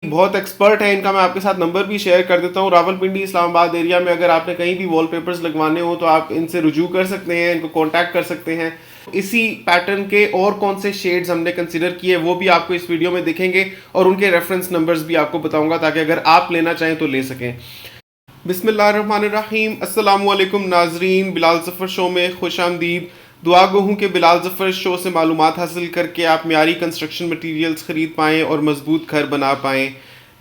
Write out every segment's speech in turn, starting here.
बहुत एक्सपर्ट है इनका, मैं आपके साथ नंबर भी शेयर कर देता हूँ। रावलपिंडी इस्लामाबाद एरिया में अगर आपने कहीं भी वॉलपेपर्स लगवाने हो तो आप इनसे रुजू कर सकते हैं, इनको कांटेक्ट कर सकते हैं। इसी पैटर्न के और कौन से शेड्स हमने कंसिडर किए वो भी आपको इस वीडियो में दिखेंगे और उनके रेफरेंस नंबर्स भी आपको बताऊंगा ताकि अगर आप लेना चाहें तो ले सकें। बिस्मिल्लाहिर्रहमानिर्रहीम, अस्सलाम वालेकुम नाजरीन, बिलाल ज़फ़र शो में खुश आमदीद। दुआ गो हूँ कि बिलाल ज़फ़र शो से मालूमात हासिल करके आप म्यारी कंस्ट्रक्शन मटीरियल्स ख़रीद पाएँ और मजबूत घर बना पाएँ।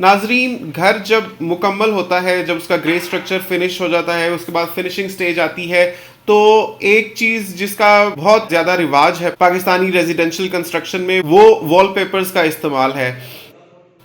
नाजरीन, घर जब मुकम्मल होता है, जब उसका ग्रे स्ट्रक्चर फिनिश हो जाता है, उसके बाद फिनिशिंग स्टेज आती है, तो एक चीज़ जिसका बहुत ज़्यादा रिवाज है पाकिस्तानी रेजिडेंशियल कंस्ट्रक्शन में, वो वॉलपेपर्स का इस्तेमाल है।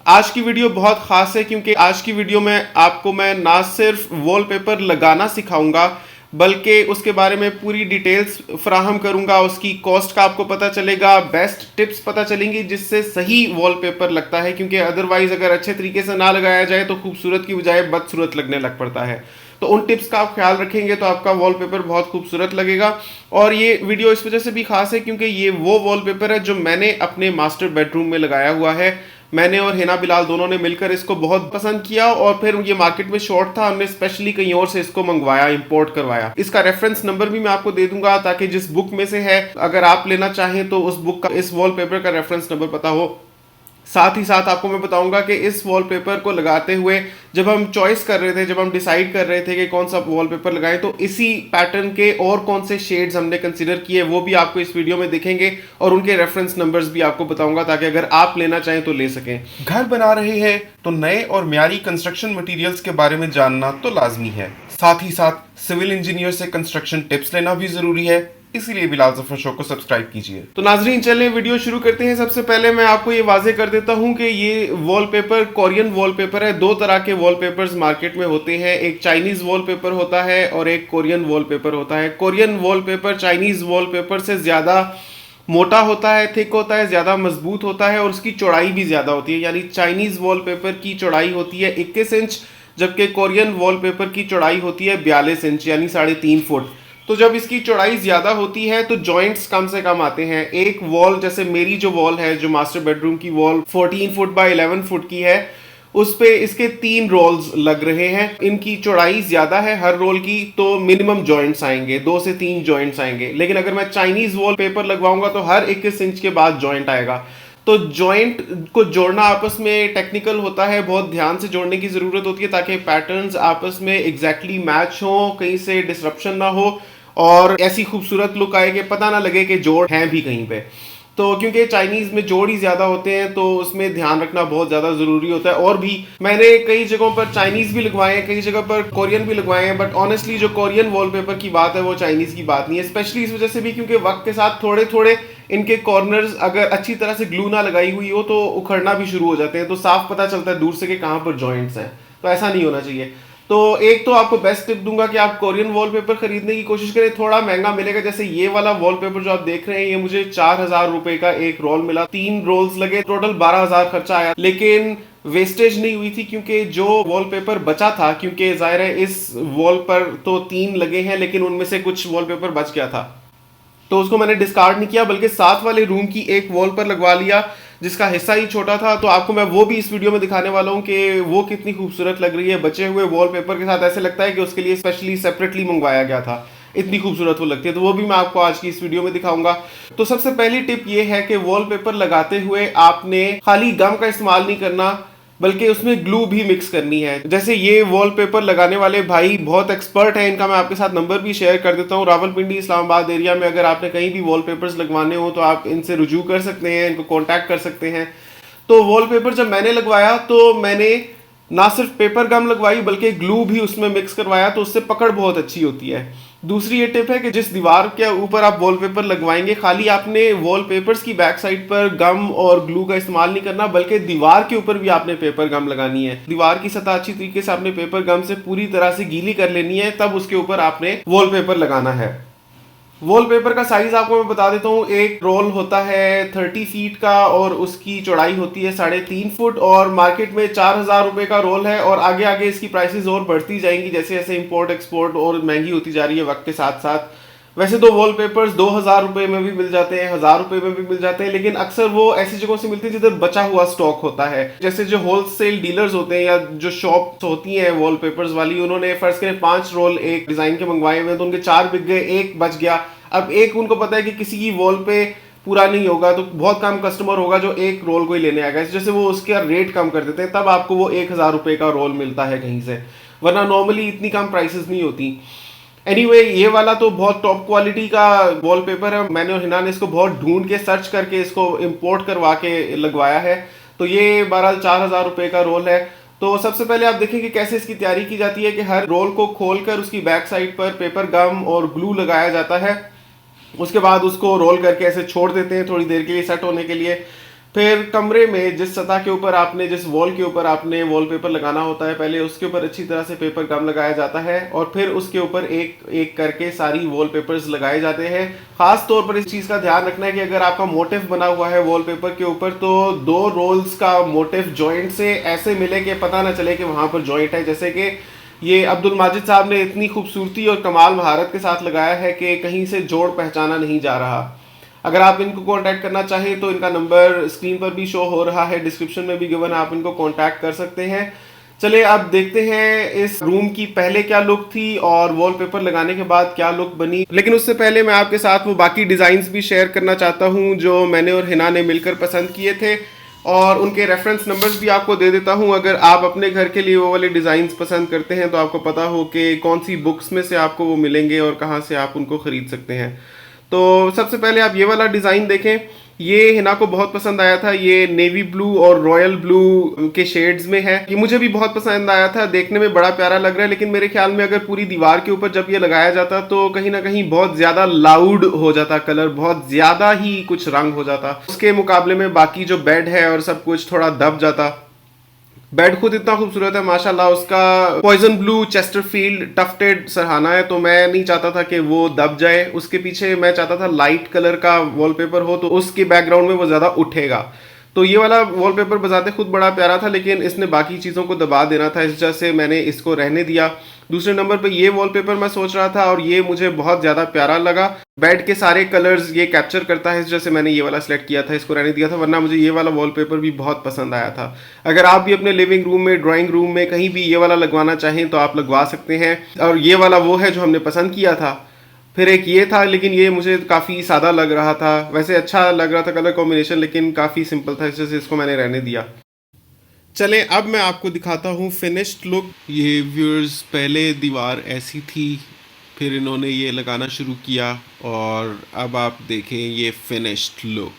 आज की वीडियो बहुत ख़ास है क्योंकि आज की वीडियो में आपको मैं ना सिर्फ वॉलपेपर लगाना सिखाऊंगा बल्कि उसके बारे में पूरी डिटेल्स फराहम करूंगा। उसकी कॉस्ट का आपको पता चलेगा, बेस्ट टिप्स पता चलेंगी जिससे सही वॉलपेपर लगता है, क्योंकि अदरवाइज अगर अच्छे तरीके से ना लगाया जाए तो खूबसूरत की बजाय बदसूरत लगने लग पड़ता है। तो उन टिप्स का आप ख्याल रखेंगे तो आपका वॉलपेपर बहुत खूबसूरत लगेगा। और ये वीडियो इस वजह से भी खास है क्योंकि ये वो वॉलपेपर है जो मैंने अपने मास्टर बेडरूम में लगाया हुआ है। मैंने और हिना बिलाल दोनों ने मिलकर इसको बहुत पसंद किया और फिर ये मार्केट में शॉर्ट था, हमने स्पेशली कहीं और से इसको मंगवाया, इंपोर्ट करवाया। इसका रेफरेंस नंबर भी मैं आपको दे दूंगा ताकि जिस बुक में से है अगर आप लेना चाहें तो उस बुक का, इस वॉलपेपर का रेफरेंस नंबर पता हो। साथ ही साथ आपको मैं बताऊंगा कि इस वॉलपेपर को लगाते हुए जब हम चॉइस कर रहे थे, जब हम डिसाइड कर रहे थे कि कौन सा वॉलपेपर लगाएं, तो इसी पैटर्न के और कौन से शेड्स हमने कंसीडर किए वो भी आपको इस वीडियो में दिखेंगे और उनके रेफरेंस नंबर्स भी आपको बताऊंगा ताकि अगर आप लेना चाहें तो ले सकें। घर बना रहे हैं तो नए और म्यारी कंस्ट्रक्शन मटेरियल्स के बारे में जानना तो लाजमी है। साथ ही साथ सिविल इंजीनियर से कंस्ट्रक्शन टिप्स लेना भी जरूरी है, इसीलिए बिलाल ज़फ़र शो को सब्सक्राइब कीजिए। तो नाजरीन, चलें वीडियो शुरू करते हैं। सबसे पहले मैं आपको ये वाजे कर देता हूँ कि ये वॉलपेपर कोरियन वॉलपेपर है। दो तरह के वॉलपेपर्स मार्केट में होते हैं, एक चाइनीज़ वॉलपेपर होता है और एक कोरियन वॉलपेपर होता है। कोरियन वॉलपेपर चाइनीज़ वॉलपेपर से ज़्यादा मोटा होता है, थिक होता है, ज़्यादा मजबूत होता है और उसकी चौड़ाई भी ज़्यादा होती है। यानी चाइनीज़ वॉलपेपर की चौड़ाई होती है 21 इंच, जबकि कोरियन वॉलपेपर की चौड़ाई होती है 42 इंच यानी 3.5 फुट। तो जब इसकी चौड़ाई ज़्यादा होती है तो जॉइंट्स कम से कम आते हैं। एक वॉल, जैसे मेरी जो वॉल है, जो मास्टर बेडरूम की वॉल 14 फुट बाय 11 फुट की है, उस पे इसके 3 रोल्स लग रहे हैं। इनकी चौड़ाई ज़्यादा है हर रोल की, तो मिनिमम जॉइंट्स आएंगे, 2 से 3 जॉइंट्स आएंगे। लेकिन अगर मैं चाइनीज़ वॉल पेपर लगवाऊंगा तो हर 21 इंच के बाद जॉइंट आएगा। तो जॉइंट को जोड़ना आपस में टेक्निकल होता है, बहुत ध्यान से जोड़ने की ज़रूरत होती है ताकि पैटर्न्स आपस में एग्जैक्टली मैच हो, कहीं से डिसरप्शन ना हो और ऐसी खूबसूरत लुक आए कि पता ना लगे कि जोड़ हैं भी कहीं पे। तो क्योंकि चाइनीज़ में जोड़ ही ज़्यादा होते हैं तो उसमें ध्यान रखना बहुत ज़्यादा ज़रूरी होता है। और भी मैंने कई जगहों पर चाइनीज़ भी लगवाए हैं, कई जगह पर कोरियन भी लगवाए हैं, बट ऑनेस्टली जो कोरियन वॉलपेपर की बात है वो चाइनीज़ की बात नहीं है। स्पेशली इस वजह से भी क्योंकि वक्त के साथ थोड़े थोड़े इनके कॉर्नर्स अगर अच्छी तरह से ग्लू ना लगाई हुई हो तो उखड़ना भी शुरू हो जाते हैं, तो साफ पता चलता है दूर से कि कहाँ पर जॉइंट्स हैं। तो ऐसा नहीं होना चाहिए। तो एक तो आपको बेस्ट टिप दूंगा कि आप कोरियन वॉलपेपर खरीदने की कोशिश करें, थोड़ा महंगा मिलेगा। जैसे ये वाला वॉलपेपर जो आप देख रहे हैं, ये मुझे 4000 रुपए का एक रोल मिला, 3 रोल्स लगे, टोटल 12,000 खर्चा आया, लेकिन वेस्टेज नहीं हुई थी क्योंकि जो वॉलपेपर बचा था, क्योंकि जाहिर है इस वॉल पर तो 3 लगे हैं लेकिन उनमें से कुछ वॉलपेपर बच गया था, तो उसको मैंने डिस्कार्ड नहीं किया बल्कि साथ वाले रूम की एक वॉल पर लगवा लिया जिसका हिस्सा ही छोटा था। तो आपको मैं वो भी इस वीडियो में दिखाने वाला हूँ कि वो कितनी खूबसूरत लग रही है बचे हुए वॉलपेपर के साथ। ऐसे लगता है कि उसके लिए स्पेशली सेपरेटली मंगवाया गया था, इतनी खूबसूरत वो लगती है। तो वो भी मैं आपको आज की इस वीडियो में दिखाऊंगा। तो सबसे पहली टिप ये है कि वॉलपेपर लगाते हुए आपने खाली गम का इस्तेमाल नहीं करना बल्कि उसमें ग्लू भी मिक्स करनी है। जैसे ये वॉलपेपर लगाने वाले भाई बहुत एक्सपर्ट हैं, इनका मैं आपके साथ नंबर भी शेयर कर देता हूँ। रावलपिंडी इस्लामाबाद एरिया में अगर आपने कहीं भी वॉलपेपर्स लगवाने हो तो आप इनसे रुजू कर सकते हैं, इनको कांटेक्ट कर सकते हैं। तो वॉलपेपर जब मैंने लगवाया तो मैंने ना सिर्फ पेपर गम लगवाई बल्कि ग्लू भी उसमें मिक्स करवाया, तो उससे पकड़ बहुत अच्छी होती है। दूसरी ये टिप है कि जिस दीवार के ऊपर आप वॉलपेपर लगवाएंगे, खाली आपने वॉलपेपर्स की बैक साइड पर गम और ग्लू का इस्तेमाल नहीं करना बल्कि दीवार के ऊपर भी आपने पेपर गम लगानी है। दीवार की सतह अच्छी तरीके से आपने पेपर गम से पूरी तरह से गीली कर लेनी है, तब उसके ऊपर आपने वॉलपेपर लगाना है। वॉलपेपर का साइज आपको मैं बता देता हूँ। एक रोल होता है 30 फीट का और उसकी चौड़ाई होती है 3.5 फुट और मार्केट में 4000 रुपए का रोल है। और आगे आगे इसकी प्राइसेस और बढ़ती जाएंगी जैसे जैसे इंपोर्ट एक्सपोर्ट और महंगी होती जा रही है वक्त के साथ साथ। वैसे तो वॉलपेपर्स 2000 रुपये में भी मिल जाते हैं, 1000 रुपये में भी मिल जाते हैं, लेकिन अक्सर वो ऐसी जगहों से मिलते हैं जिधर बचा हुआ स्टॉक होता है। जैसे जो होलसेल डीलर्स होते हैं या जो शॉप्स होती हैं वॉलपेपर्स वाली, उन्होंने फर्ज करें 5 रोल एक डिजाइन के मंगवाए हुए, तो उनके 4 बिक गए, एक बच गया। अब एक उनको पता है कि किसी की वॉल पे पूरा नहीं होगा, तो बहुत कम कस्टमर होगा जो एक रोल को ही लेने आएगा, जैसे वो उसका रेट कम कर देते हैं, तब आपको वो 1000 रुपये का रोल मिलता है कहीं से, वरना नॉर्मली इतनी कम प्राइसेस नहीं होती। एनीवे ये वाला तो बहुत टॉप क्वालिटी का वॉलपेपर है। मैंने और हिना ने इसको बहुत ढूंढ के सर्च करके इसको इंपोर्ट करवा के लगवाया है। तो ये बहरहाल 4000 रुपये का रोल है। तो सबसे पहले आप देखें कि कैसे इसकी तैयारी की जाती है कि हर रोल को खोलकर उसकी बैक साइड पर पेपर गम और ग्लू लगाया जाता है। उसके बाद उसको रोल करके ऐसे छोड़ देते हैं थोड़ी देर के लिए सेट होने के लिए। फिर कमरे में जिस सतह के ऊपर आपने, जिस वॉल के ऊपर आपने वॉलपेपर लगाना होता है, पहले उसके ऊपर अच्छी तरह से पेपर गम लगाया जाता है और फिर उसके ऊपर एक एक करके सारी वॉलपेपर्स लगाए जाते हैं। खास तौर पर इस चीज़ का ध्यान रखना है कि अगर आपका मोटिव बना हुआ है वॉलपेपर के ऊपर, तो 2 रोल्स का मोटिव जॉइंट से ऐसे मिले कि पता ना चले कि वहाँ पर जॉइंट है। जैसे कि ये अब्दुल माजिद साहब ने इतनी खूबसूरती और कमाल महारत के साथ लगाया है कि कहीं से जोड़ पहचाना नहीं जा रहा। अगर आप इनको कांटेक्ट करना चाहें तो इनका नंबर स्क्रीन पर भी शो हो रहा है, डिस्क्रिप्शन में भी गिवन, आप इनको कांटेक्ट कर सकते हैं। चलिए अब देखते हैं इस रूम की पहले क्या लुक थी और वॉलपेपर लगाने के बाद क्या लुक बनी। लेकिन उससे पहले मैं आपके साथ वो बाकी डिज़ाइंस भी शेयर करना चाहता हूँ जो मैंने और हिना ने मिलकर पसंद किए थे, और उनके रेफरेंस नंबर्स भी आपको दे देता हूँ। अगर आप अपने घर के लिए वो वाले डिज़ाइंस पसंद करते हैं तो आपको पता हो कि कौन सी बुक्स में से आपको वो मिलेंगे और कहाँ से आप उनको ख़रीद सकते हैं। तो सबसे पहले आप ये वाला डिज़ाइन देखें, ये हिना को बहुत पसंद आया था। ये नेवी ब्लू और रॉयल ब्लू के शेड्स में है। ये मुझे भी बहुत पसंद आया था, देखने में बड़ा प्यारा लग रहा है, लेकिन मेरे ख्याल में अगर पूरी दीवार के ऊपर जब ये लगाया जाता तो कहीं ना कहीं बहुत ज़्यादा लाउड हो जाता कलर, बहुत ज़्यादा ही कुछ रंग हो जाता। उसके मुकाबले में बाकी जो बेड है और सब कुछ थोड़ा दब जाता। बेड खुद इतना खूबसूरत है माशाल्लाह, उसका पॉइजन ब्लू चेस्टरफील्ड टफ्टेड सरहाना है, तो मैं नहीं चाहता था कि वो दब जाए। उसके पीछे मैं चाहता था लाइट कलर का वॉलपेपर हो तो उसके बैकग्राउंड में वो ज़्यादा उठेगा। तो ये वाला वॉलपेपर बजाते खुद बड़ा प्यारा था, लेकिन इसने बाकी चीज़ों को दबा देना था, इस वजह से मैंने इसको रहने दिया। दूसरे नंबर पे ये वॉलपेपर मैं सोच रहा था और ये मुझे बहुत ज़्यादा प्यारा लगा। बेड के सारे कलर्स ये कैप्चर करता है, इस वजह से मैंने ये वाला सेलेक्ट किया था, इसको रहने दिया था, वरना मुझे ये वाला वॉलपेपर भी बहुत पसंद आया था। अगर आप भी अपने लिविंग रूम में, ड्राइंग रूम में कहीं भी ये वाला लगवाना चाहें तो आप लगवा सकते हैं। और ये वाला वो है जो हमने पसंद किया था। फिर एक ये था, लेकिन ये मुझे काफ़ी सादा लग रहा था। वैसे अच्छा लग रहा था कलर कॉम्बिनेशन, लेकिन काफ़ी सिंपल था, इस वजह से इसको मैंने रहने दिया। चलें अब मैं आपको दिखाता हूँ फिनिश्ड लुक। ये व्यूअर्स, पहले दीवार ऐसी थी, फिर इन्होंने ये लगाना शुरू किया और अब आप देखें ये फिनिश्ड लुक।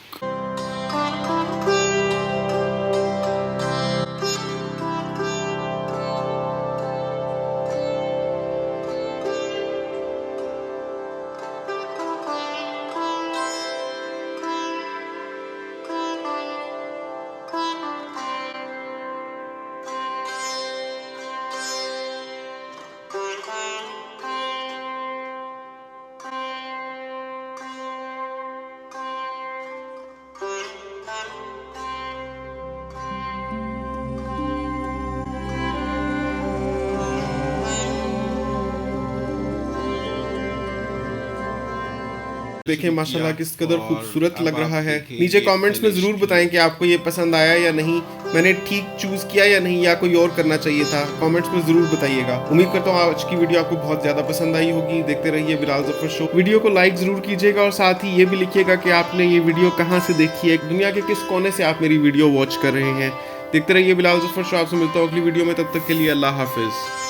देखें माशाल्लाह किस कदर खूबसूरत लग रहा है। नीचे कमेंट्स में ज़रूर बताएं कि आपको ये पसंद आया या नहीं, मैंने ठीक चूज़ किया या नहीं, या कोई और करना चाहिए था। कमेंट्स में ज़रूर बताइएगा। उम्मीद करता हूँ आज की वीडियो आपको बहुत ज़्यादा पसंद आई होगी। देखते रहिए बिलाल ज़फ़र शो। वीडियो को लाइक ज़रूर कीजिएगा और साथ ही ये भी लिखिएगा कि आपने ये वीडियो कहाँ से देखी है, दुनिया के किस कोने से आप मेरी वीडियो वॉच कर रहे हैं। देखते रहिए बिलाल ज़फ़र शो। आपसे मिलता हूँ अगली वीडियो में, तब तक के लिए अल्लाह हाफिज़।